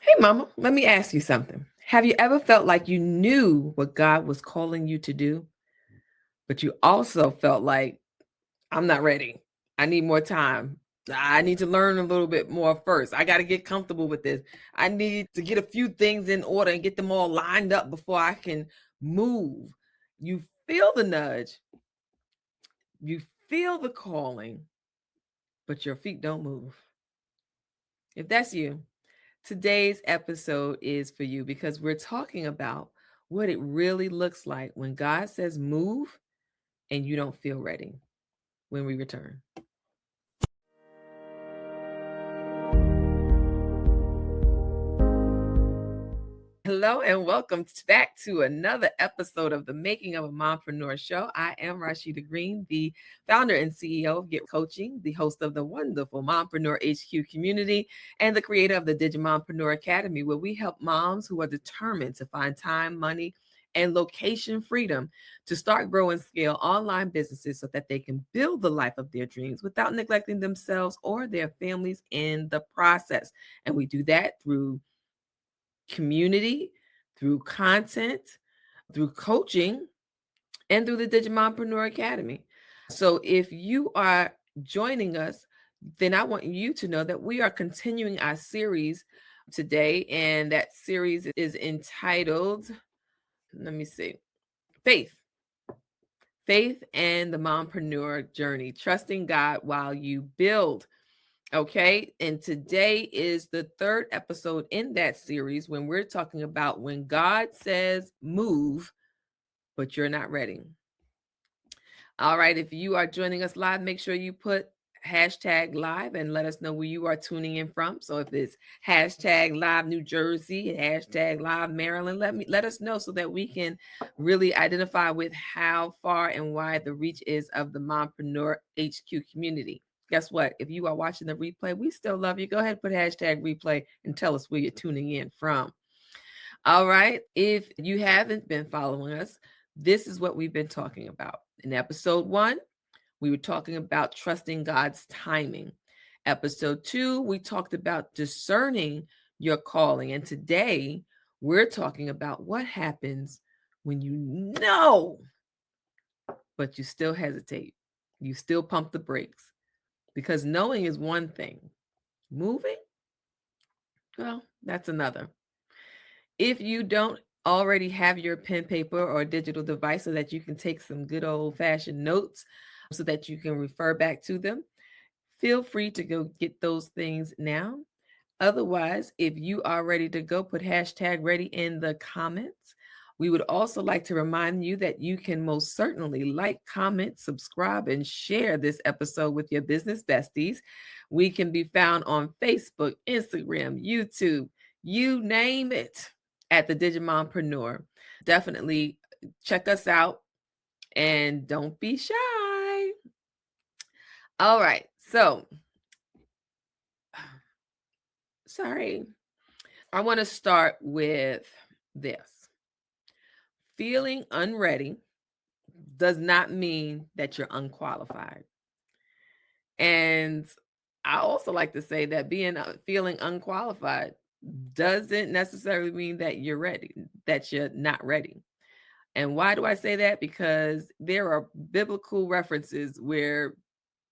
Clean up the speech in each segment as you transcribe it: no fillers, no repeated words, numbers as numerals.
Hey, Mama, let me ask you something. Have you ever felt like you knew what God was calling you to do, but you also felt like, I'm not ready. I need more time. I need to learn a little bit more first. I got to get comfortable with this. I need to get a few things in order and get them all lined up before I can move. You feel the nudge, you feel the calling, but your feet don't move. If that's you, today's episode is for you because we're talking about what it really looks like when God says move and you don't feel ready. When we return. Hello and welcome back to another episode of the Making of a Mompreneur Show. I am Rasheeda Green, the founder and CEO of Get Coaching, the host of the wonderful Mompreneur HQ community, and the creator of the Mompreneur Academy, where we help moms who are determined to find time, money, and location freedom to start, grow, and scale online businesses so that they can build the life of their dreams without neglecting themselves or their families in the process. And we do that through community, through content, through coaching, and through the Mompreneur Academy. So if you are joining us, then I want you to know that we are continuing our series today, and that series is entitled, let me see, Faith. Faith and the Mompreneur Journey, trusting God while you build. Okay. And today is the third episode in that series when we're talking about when God says move, but you're not ready. All right. If you are joining us live, make sure you put hashtag live and let us know where you are tuning in from. So if it's hashtag live New Jersey, hashtag live Maryland, let us know so that we can really identify with how far and wide the reach is of the Mompreneur HQ community. Guess what? If you are watching the replay, we still love you. Go ahead and put hashtag replay and tell us where you're tuning in from. All right. If you haven't been following us, this is what we've been talking about. In episode 1, we were talking about trusting God's timing. Episode 2, we talked about discerning your calling. And today, we're talking about what happens when you know, but you still hesitate. You still pump the brakes. Because knowing is one thing. Moving, well, that's another. If you don't already have your pen, paper, or digital device so that you can take some good old-fashioned notes so that you can refer back to them, feel free to go get those things now. Otherwise, if you are ready to go, put hashtag ready in the comments. We would also like to remind you that you can most certainly like, comment, subscribe, and share this episode with your business besties. We can be found on Facebook, Instagram, YouTube, you name it, at the Mompreneur. Definitely check us out and don't be shy. All right. So, sorry. I want to start with this. Feeling unready does not mean that you're unqualified. And I also like to say that feeling unqualified doesn't necessarily mean that you're ready, that you're not ready. And why do I say that? Because there are biblical references where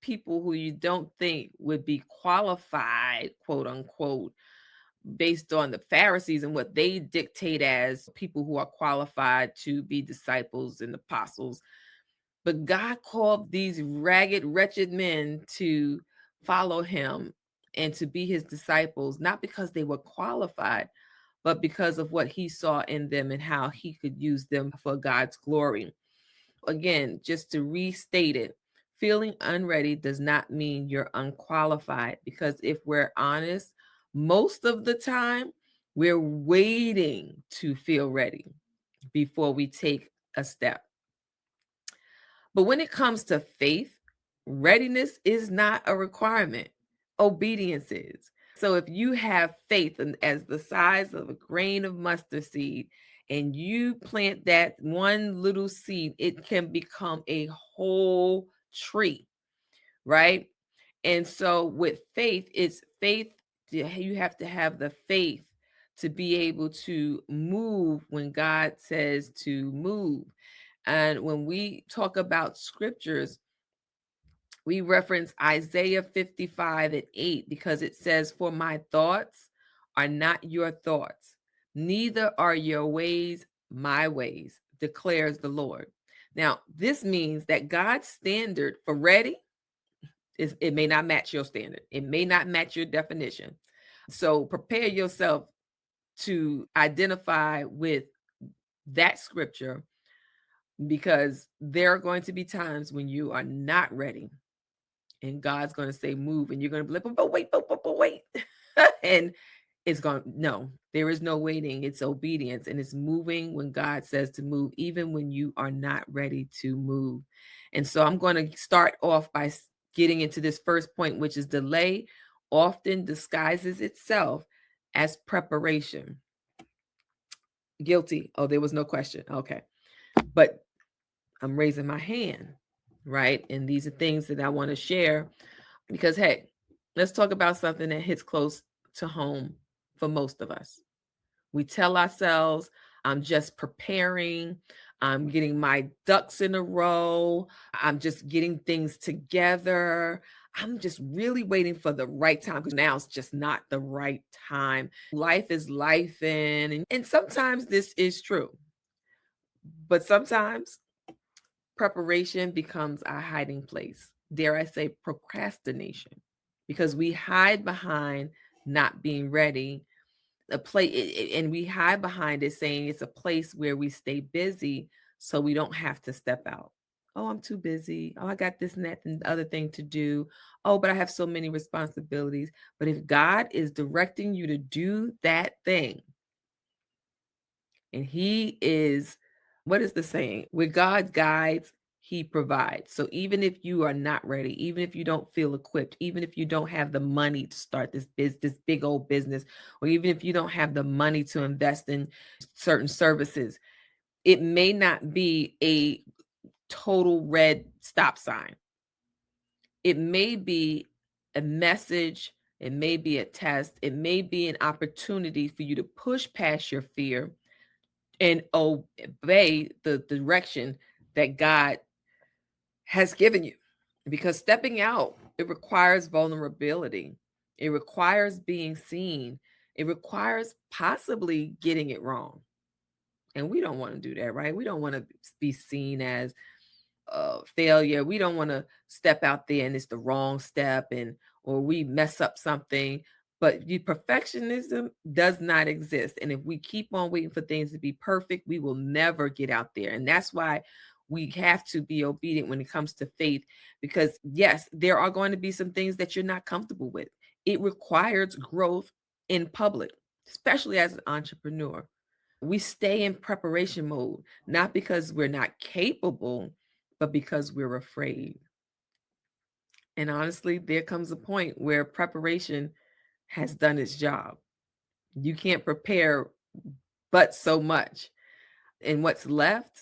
people who you don't think would be qualified, quote unquote, based on the Pharisees and what they dictate as people who are qualified to be disciples and apostles. But God called these ragged, wretched men to follow him and to be his disciples, not because they were qualified, but because of what he saw in them and how he could use them for God's glory. Again, just to restate it, feeling unready does not mean you're unqualified, because if we're honest, most of the time we're waiting to feel ready before we take a step. But when it comes to faith, readiness is not a requirement. Obedience is. So if you have faith as the size of a grain of mustard seed and you plant that one little seed, it can become a whole tree, right? And so with faith, it's faith. You have to have the faith to be able to move when God says to move. And when we talk about scriptures, we reference Isaiah 55:8 because it says, "For my thoughts are not your thoughts, neither are your ways my ways, declares the Lord." Now, this means that God's standard for ready is, it may not match your standard. It may not match your definition. So prepare yourself to identify with that scripture, because there are going to be times when you are not ready and God's going to say move, and you're going to be like, but wait. And it's going, no, there is no waiting. It's obedience, and it's moving when God says to move, even when you are not ready to move. And so I'm going to start off by getting into this first point, which is delay often disguises itself as preparation. Guilty. Oh, there was no question. Okay. But I'm raising my hand, right? And these are things that I want to share because, hey, let's talk about something that hits close to home for most of us. We tell ourselves, I'm just preparing. I'm getting my ducks in a row. I'm just getting things together. I'm just really waiting for the right time, because now it's just not the right time. Life is life, and sometimes this is true. But sometimes preparation becomes our hiding place. Dare I say procrastination, because we hide behind not being ready. And we hide behind it saying it's a place where we stay busy so we don't have to step out. Oh, I'm too busy. Oh, I got this and that and the other thing to do. Oh, but I have so many responsibilities. But if God is directing you to do that thing, and he is, what is the saying? Where God guides, he provides. So even if you are not ready, even if you don't feel equipped, even if you don't have the money to start this big old business, or even if you don't have the money to invest in certain services, it may not be a total red stop sign. It may be a message, it may be a test, it may be an opportunity for you to push past your fear and obey the direction that God has given you. Because stepping out, it requires vulnerability. It requires being seen. It requires possibly getting it wrong. And we don't want to do that, right? We don't want to be seen as failure. We don't want to step out there and it's the wrong step, and or we mess up something. But perfectionism does not exist. And if we keep on waiting for things to be perfect, we will never get out there. And that's why we have to be obedient when it comes to faith, because yes, there are going to be some things that you're not comfortable with. It requires growth in public, especially as an entrepreneur. We stay in preparation mode, not because we're not capable, but because we're afraid. And honestly, there comes a point where preparation has done its job. You can't prepare but so much. And what's left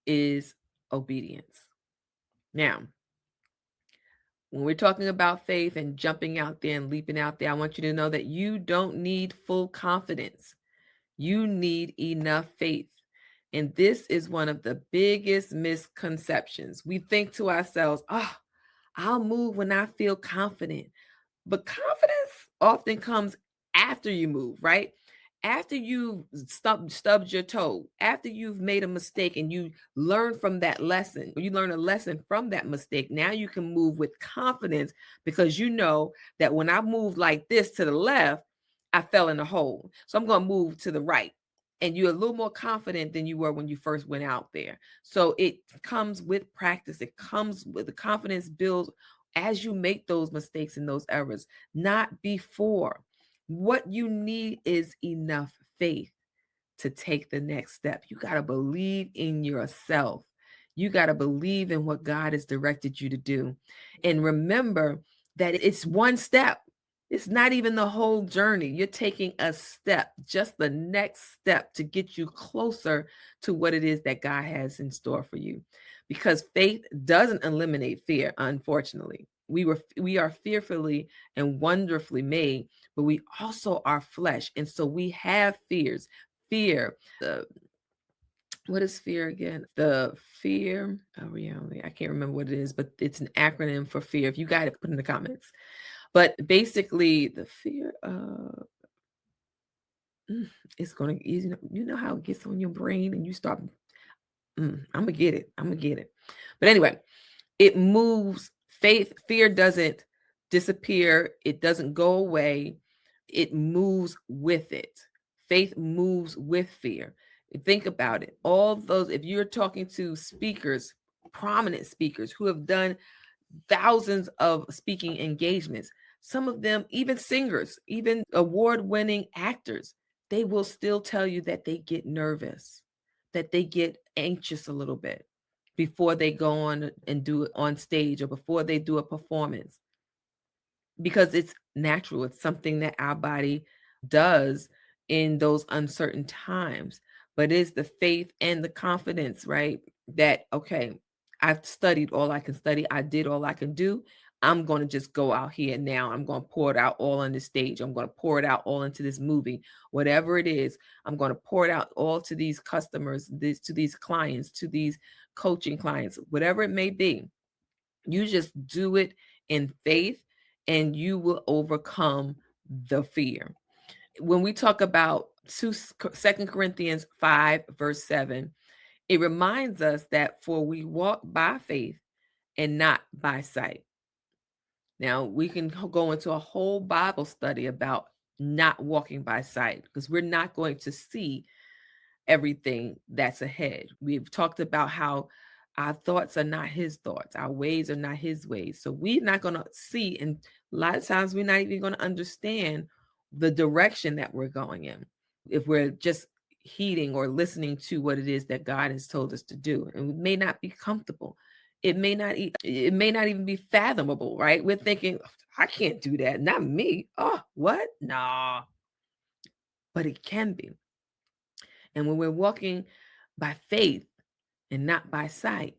is obedience. Now, when we're talking about faith and jumping out there and leaping out there, I want you to know that you don't need full confidence. You need enough faith. And this is one of the biggest misconceptions. We think to ourselves, oh, I'll move when I feel confident. But confidence often comes after you move, right? After you've stubbed your toe, after you've made a mistake and you learn from that lesson, you learn a lesson from that mistake. Now you can move with confidence, because you know that when I moved like this to the left, I fell in a hole. So I'm going to move to the right. And you're a little more confident than you were when you first went out there. So it comes with practice. It comes with the confidence builds as you make those mistakes and those errors, not before. What you need is enough faith to take the next step. You got to believe in yourself. You got to believe in what God has directed you to do. And remember that it's one step. It's not even the whole journey. You're taking a step, just the next step to get you closer to what it is that God has in store for you. Because faith doesn't eliminate fear, unfortunately. We are fearfully and wonderfully made, but we also are flesh. And so we have fears. Fear, what is fear again? The fear, oh yeah, I can't remember what it is, but it's an acronym for fear. If you got it, put in the comments. But basically, the fear of it's going to, you know how it gets on your brain and you start, I'm gonna get it. I'm gonna get it. But anyway, it moves. Fear doesn't disappear. It doesn't go away. It moves with it. Faith moves with fear. Think about it. All those, if you're talking to speakers, prominent speakers who have done thousands of speaking engagements, some of them, even singers, even award-winning actors, they will still tell you that they get nervous, that they get anxious a little bit before they go on and do it on stage or before they do a performance, because it's natural. It's something that our body does in those uncertain times. But it's the faith and the confidence, right? That, okay, I've studied all I can study. I did all I can do. I'm going to just go out here now. I'm going to pour it out all on the stage. I'm going to pour it out all into this movie, whatever it is. I'm going to pour it out all to these customers, to these clients, to these coaching clients, whatever it may be. You just do it in faith and you will overcome the fear. When we talk about 2 Corinthians 5, verse 7, it reminds us that for we walk by faith and not by sight. Now, we can go into a whole Bible study about not walking by sight, because we're not going to see everything that's ahead. We've talked about how our thoughts are not his thoughts, our ways are not his ways. So we're not going to see, and a lot of times we're not even going to understand the direction that we're going in if we're just heeding or listening to what it is that God has told us to do. And it may not be comfortable. It may not even be fathomable, right? We're thinking, I can't do that. Not me. Oh, what? Nah. But it can be. And when we're walking by faith and not by sight,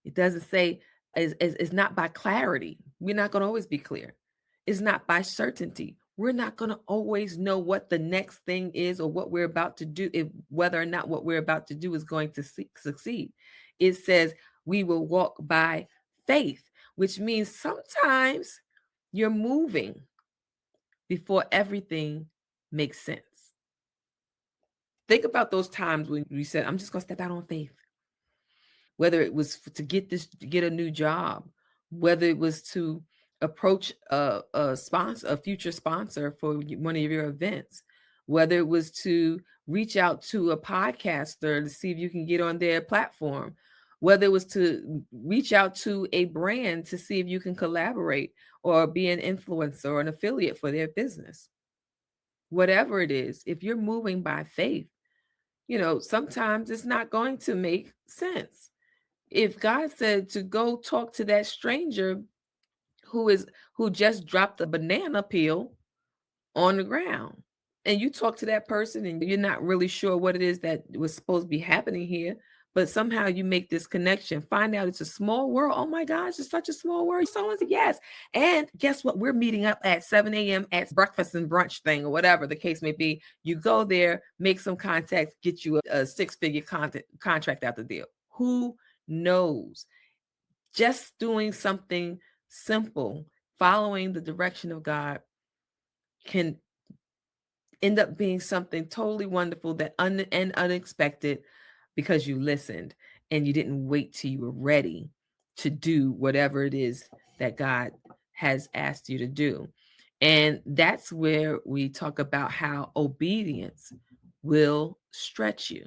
it doesn't say it's not by clarity. We're not going to always be clear. It's not by certainty. We're not going to always know what the next thing is or what we're about to do, whether or not what we're about to do is going to succeed. It says we will walk by faith, which means sometimes you're moving before everything makes sense. Think about those times when you said, I'm just going to step out on faith. Whether it was to get a new job, whether it was to approach a future sponsor for one of your events, whether it was to reach out to a podcaster to see if you can get on their platform, whether it was to reach out to a brand to see if you can collaborate or be an influencer or an affiliate for their business. Whatever it is, if you're moving by faith, sometimes it's not going to make sense. If God said to go talk to that stranger who just dropped a banana peel on the ground, and you talk to that person and you're not really sure what it is that was supposed to be happening here, but somehow you make this connection, find out it's a small world. Oh my gosh, it's such a small world. Someone said yes. And guess what? We're meeting up at 7 a.m. at breakfast and brunch thing or whatever the case may be. You go there, make some contacts, get you a 6-figure contract out the deal. Who knows? Just doing something simple, following the direction of God, can end up being something totally wonderful and unexpected, because you listened and you didn't wait till you were ready to do whatever it is that God has asked you to do. And that's where we talk about how obedience will stretch you.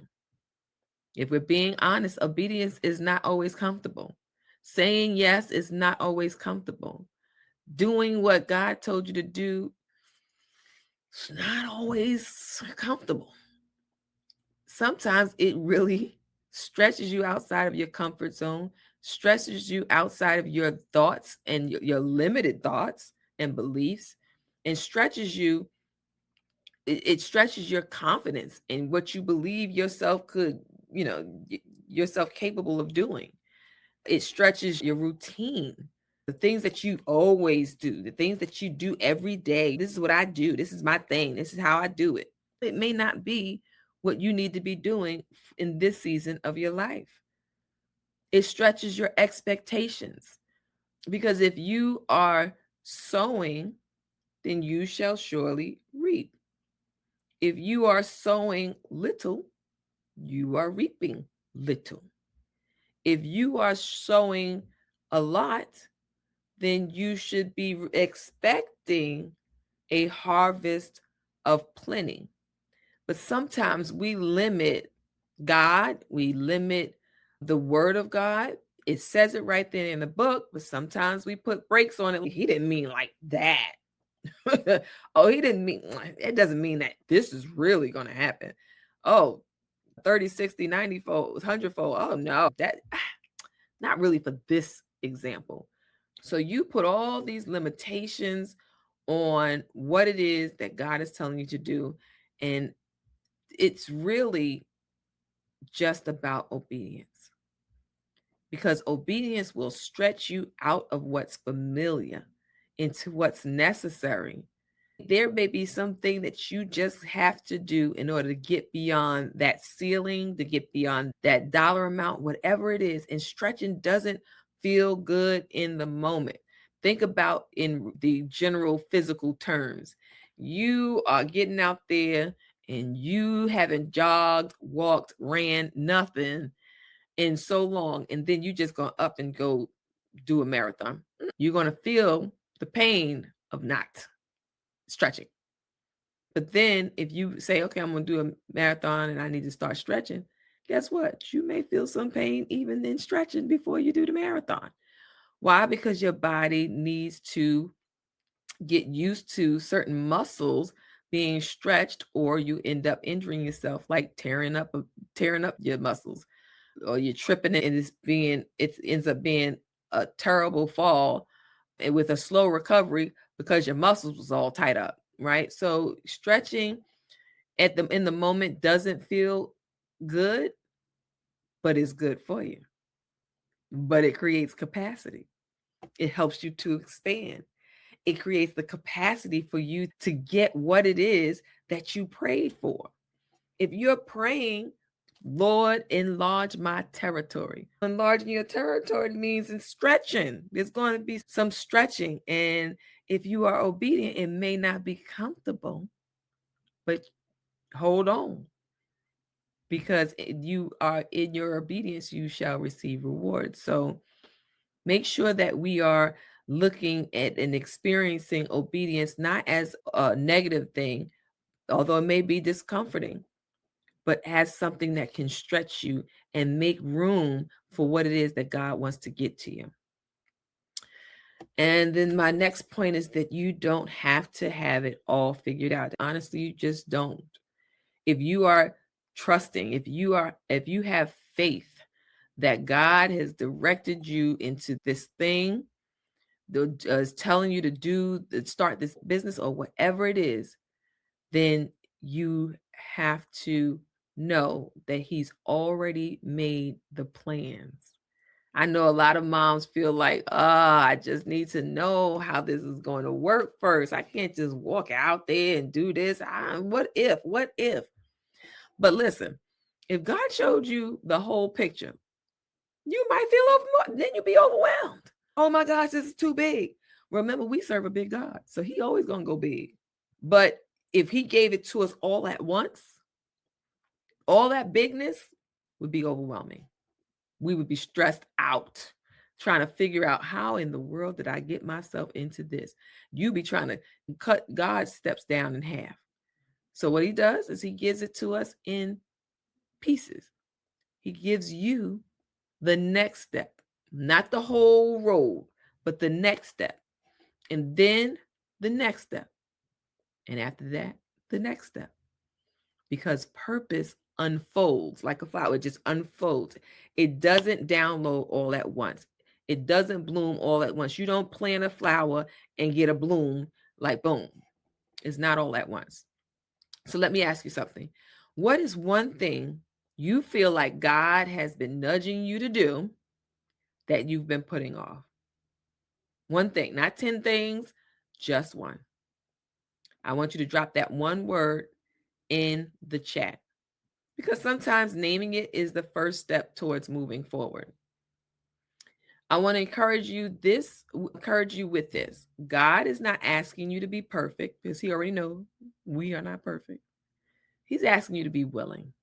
If we're being honest, obedience is not always comfortable. Saying yes is not always comfortable. Doing what God told you to do is not always comfortable. Sometimes it really stretches you outside of your comfort zone, stretches you outside of your thoughts and your limited thoughts and beliefs, and stretches you. It stretches your confidence in what you believe yourself yourself capable of doing. It stretches your routine. The things that you always do, the things that you do every day. This is what I do. This is my thing. This is how I do it. It may not be what you need to be doing in this season of your life. It stretches your expectations, because if you are sowing, then you shall surely reap. If you are sowing little, you are reaping little. If you are sowing a lot, then you should be expecting a harvest of plenty. But sometimes we limit God, we limit the word of God. It says it right there in the book, but sometimes we put brakes on it. He didn't mean like that. Oh, he didn't mean, it doesn't mean that this is really going to happen. Oh, 30, 60, 90 fold, 100 fold. Oh, no, that not really for this example. So you put all these limitations on what it is that God is telling you to do. And it's really just about obedience, because obedience will stretch you out of what's familiar into what's necessary. There may be something that you just have to do in order to get beyond that ceiling, to get beyond that dollar amount, whatever it is. And stretching doesn't feel good in the moment. Think about in the general physical terms. You are getting out there and you haven't jogged, walked, ran, nothing in so long. And then you just go up and go do a marathon. You're going to feel the pain of not stretching. But then if you say, okay, I'm going to do a marathon and I need to start stretching, guess what? You may feel some pain even in stretching before you do the marathon. Why? Because your body needs to get used to certain muscles being stretched, or you end up injuring yourself, like tearing up your muscles, or you're tripping and it ends up being a terrible fall and with a slow recovery because your muscles was all tied up, right? So stretching in the moment doesn't feel good, but it's good for you. But it creates capacity. It helps you to expand. It creates the capacity for you to get what it is that you prayed for. If you're praying, Lord, enlarge my territory. Enlarging your territory means in stretching. There's going to be some stretching. And if you are obedient, it may not be comfortable, but hold on. Because you are in your obedience, you shall receive reward. So make sure that we are looking at and experiencing obedience not as a negative thing, although it may be discomforting, but as something that can stretch you and make room for what it is that God wants to get to you. And then my next point is that you don't have to have it all figured out. Honestly, you just don't. If you are trusting, if you have faith that God has directed you into this thing, is telling you to start this business or whatever it is, then you have to know that he's already made the plans. I know a lot of moms feel like, I just need to know how this is going to work first. I can't just walk out there and do this. What if? But listen, if God showed you the whole picture, you might feel overwhelmed. Then you'd be overwhelmed. Oh my gosh, this is too big. Remember, we serve a big God, so he always going to go big. But if he gave it to us all at once, all that bigness would be overwhelming. We would be stressed out trying to figure out how in the world did I get myself into this. You'd be trying to cut God's steps down in half. So what he does is he gives it to us in pieces. He gives you the next step, not the whole road, but the next step. And then the next step. And after that, the next step. Because purpose unfolds like a flower. It just unfolds. It doesn't download all at once. It doesn't bloom all at once. You don't plant a flower and get a bloom like boom. It's not all at once. So let me ask you something. What is one thing you feel like God has been nudging you to do that you've been putting off? One thing, not 10 things, just one. I want you to drop that one word in the chat, because sometimes naming it is the first step towards moving forward. I want to encourage you with this. God is not asking you to be perfect, because he already knows we are not perfect. He's asking you to be willing.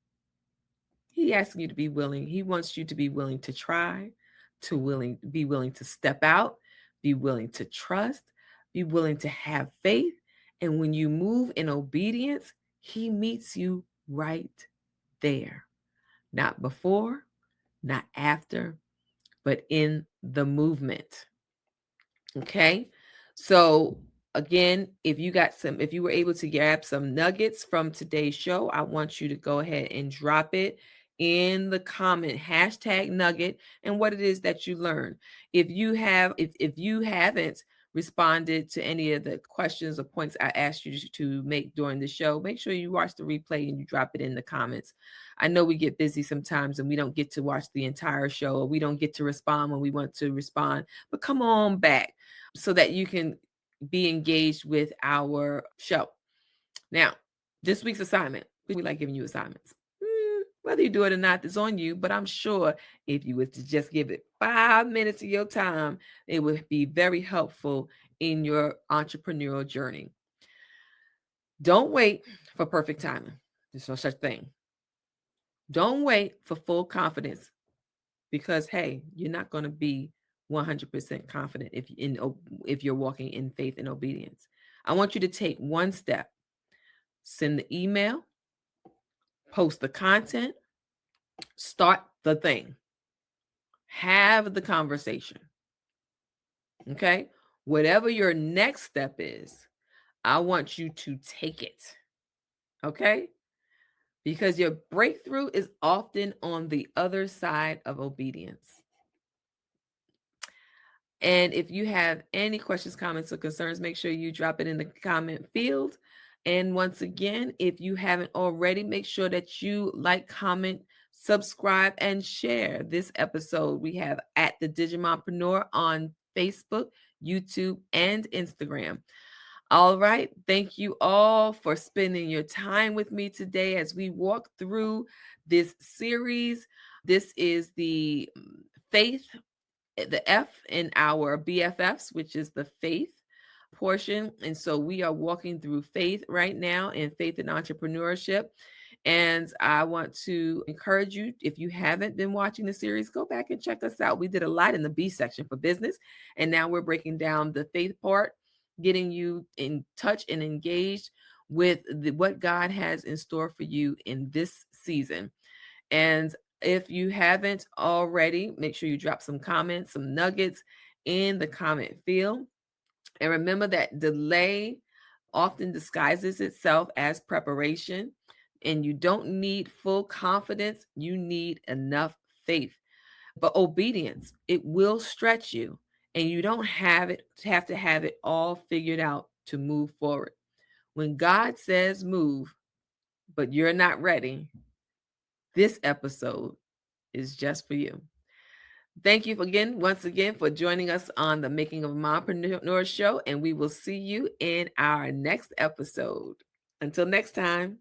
He asking you to be willing. He wants you to be willing to try, be willing to step out, be willing to trust, be willing to have faith. And when you move in obedience, he meets you right there. Not before, not after, but in the movement. Okay. So again, if you were able to grab some nuggets from today's show, I want you to go ahead and drop it in the comment #nugget and what it is that you learned. If you haven't responded to any of the questions or points I asked you to make during the show, make sure you watch the replay and you drop it in the comments. I know we get busy sometimes and we don't get to watch the entire show, or we don't get to respond when we want to respond, but come on back so that you can be engaged with our show. Now, this week's assignment, we like giving you assignments. Whether you do it or not, it's on you, but I'm sure if you was to just give it 5 minutes of your time, it would be very helpful in your entrepreneurial journey. Don't wait for perfect timing. There's no such thing. Don't wait for full confidence, because hey, you're not going to be 100% confident if you're walking in faith and obedience. I want you to take one step. Send the email, post the content, start the thing. Have the conversation. Okay? Whatever your next step is, I want you to take it. Okay? Because your breakthrough is often on the other side of obedience. And if you have any questions, comments, or concerns, make sure you drop it in the comment field. And once again, if you haven't already, make sure that you like, comment, subscribe, and share this episode. We have at the Digimompreneur on Facebook, YouTube, and Instagram. All right. Thank you all for spending your time with me today as we walk through this series. This is the F in our BFFs, which is the faith portion. And so we are walking through faith right now, and faith in entrepreneurship. And I want to encourage you, if you haven't been watching the series, go back and check us out. We did a lot in the B section for business, and now we're breaking down the faith part, getting you in touch and engaged with what God has in store for you in this season. And if you haven't already, make sure you drop some comments, some nuggets in the comment field. And remember that delay often disguises itself as preparation. And you don't need full confidence, you need enough faith. But obedience, it will stretch you, and you don't have to have it all figured out to move forward. When God says move, but you're not ready, this episode is just for you. Thank you once again for joining us on the Making of a Mompreneur Show, and we will see you in our next episode. Until next time.